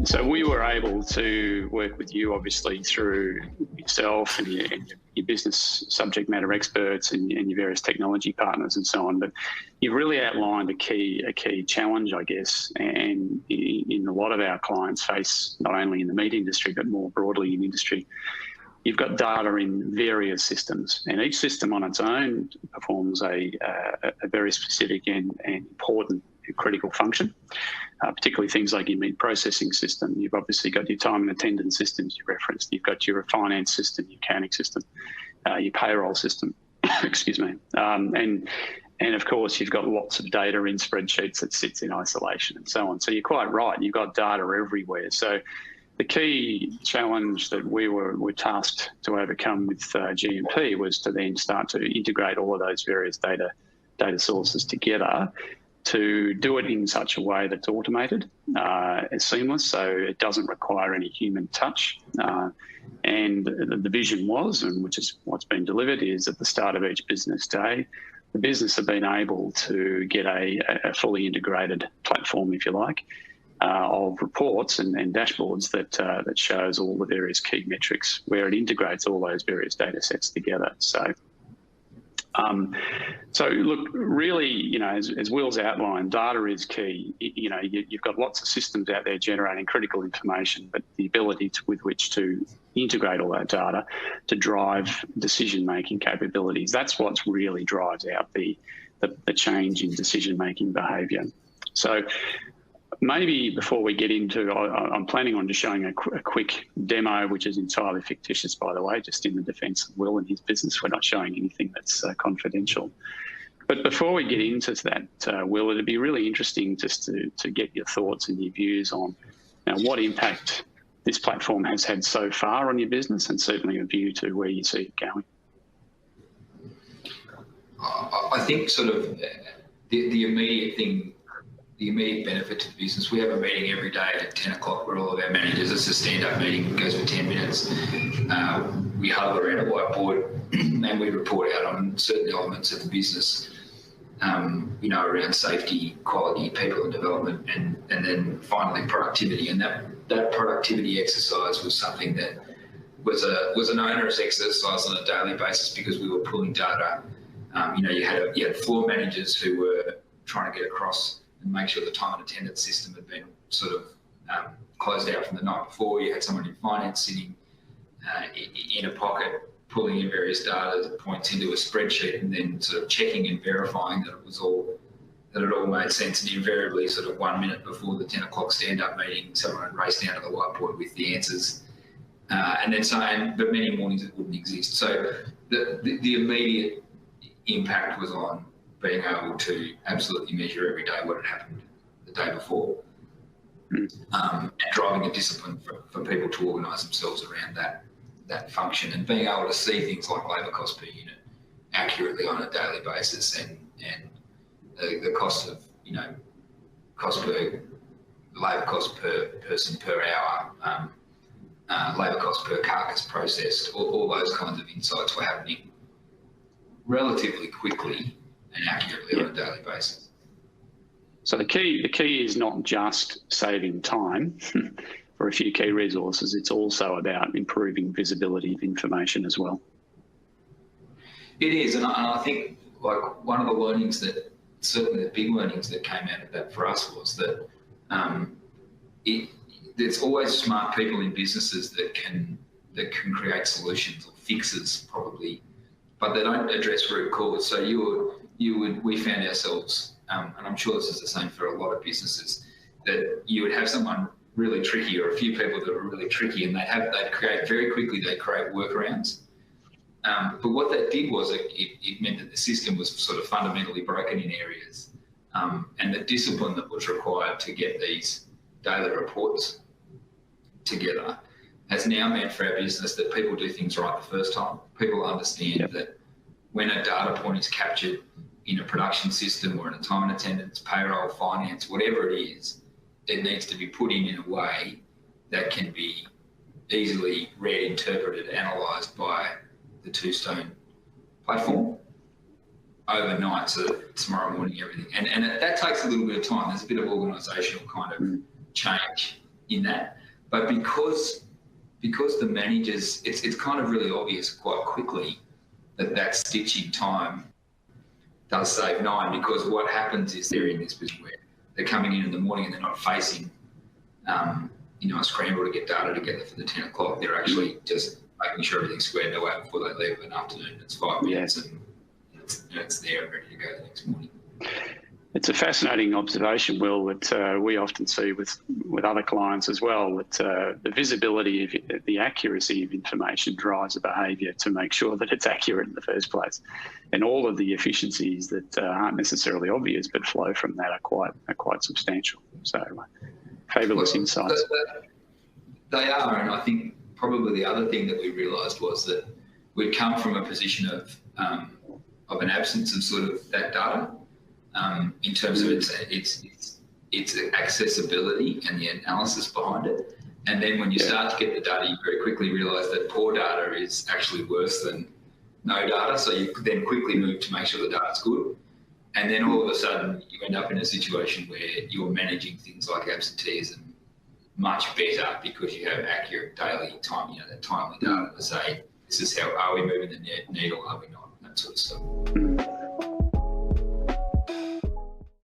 So we were able to work with you, obviously, through yourself and your business subject matter experts and your various technology partners and so on. But you've really outlined a key challenge, I guess, and in a lot of our clients face, not only in the meat industry, but more broadly in industry. You've got data in various systems, and each system on its own performs a very specific and important critical function, particularly things like your meat processing system. You've obviously got your time and attendance systems you referenced. You've got your finance system, your accounting system, your payroll system, excuse me. And of course, you've got lots of data in spreadsheets that sits in isolation and so on. So you're quite right. You've got data everywhere. So the key challenge that we were tasked to overcome with GMP was to then start to integrate all of those various data sources together to do it in such a way that's automated, seamless, so it doesn't require any human touch. And the vision was, and which is what's been delivered, is at the start of each business day, the business have been able to get a fully integrated platform, if you like, of reports and dashboards that shows all the various key metrics where it integrates all those various data sets together. So look, really, as Will's outlined, data is key. You've got lots of systems out there generating critical information, but the ability with which to integrate all that data to drive decision-making capabilities, that's what really drives out the change in decision-making behaviour. So maybe before we get into, I'm planning on just showing a quick demo, which is entirely fictitious, by the way, just in the defence of Will and his business. We're not showing anything that's confidential. But before we get into that, Will, it'd be really interesting just to get your thoughts and your views on what impact this platform has had so far on your business, and certainly a view to where you see it going. I think sort of the immediate thing, the immediate benefit to the business, we have a meeting every day at 10 o'clock where all of our managers, it's a stand-up meeting, it goes for 10 minutes. We huddle around a whiteboard and we report out on certain elements of the business, around safety, quality, people and development, and then finally productivity. And that productivity exercise was something that was an onerous exercise on a daily basis because we were pulling data. You had floor managers who were trying to get across and make sure the time and attendance system had been sort of closed out from the night before. You had someone in finance sitting in a pocket, pulling in various data points into a spreadsheet, and then sort of checking and verifying that it all made sense. And invariably, sort of 1 minute before the 10 o'clock stand-up meeting, someone would race down to the whiteboard with the answers, but many mornings it wouldn't exist. So the immediate impact was on being able to absolutely measure every day what had happened the day before, and driving a discipline for people to organise themselves around that function, and being able to see things like labour cost per unit accurately on a daily basis, and the cost of labour cost per person per hour, labour cost per carcass processed, all those kinds of insights were happening relatively quickly and accurately on a daily basis. So the key is not just saving time for a few key resources, it's also about improving visibility of information as well. It is, and I think like one of the learnings that, certainly the big learnings that came out of that for us was that there's always smart people in businesses that can create solutions or fixes probably, but they don't address root cause. So we found ourselves, and I'm sure this is the same for a lot of businesses, that you would have someone really tricky or a few people that were really tricky, and they'd create very quickly, they'd create workarounds. But what that did was it meant that the system was sort of fundamentally broken in areas, and the discipline that was required to get these daily reports together has now meant for our business that people do things right the first time. People understand that when a data point is captured in a production system or in a time and attendance, payroll, finance, whatever it is, it needs to be put in a way that can be easily read, interpreted, analysed by the Toustone platform overnight, so that tomorrow morning everything. And that takes a little bit of time. There's a bit of organisational kind of change in that. But because the managers, it's kind of really obvious quite quickly that stitching time does save 9, because what happens is they're in this position where they're coming in the morning and they're not facing, a scramble to get data together for the 10 o'clock. They're actually just making sure everything's squared away before they leave an afternoon. It's 5 minutes and it's there and ready to go the next morning. It's a fascinating observation, Will, that we often see with other clients as well, that the visibility of the accuracy of information drives the behaviour to make sure that it's accurate in the first place. And all of the efficiencies that aren't necessarily obvious but flow from that are quite substantial. So fabulous insights. They are, and I think probably the other thing that we realised was that we'd come from a position of an absence of sort of that data. In terms of its accessibility and the analysis behind it. And then when you start to get the data, you very quickly realise that poor data is actually worse than no data. So you then quickly move to make sure the data's good. And then all of a sudden you end up in a situation where you're managing things like absenteeism much better because you have accurate daily time, that timely data to say, this is how, are we moving the needle, are we not, that sort of stuff.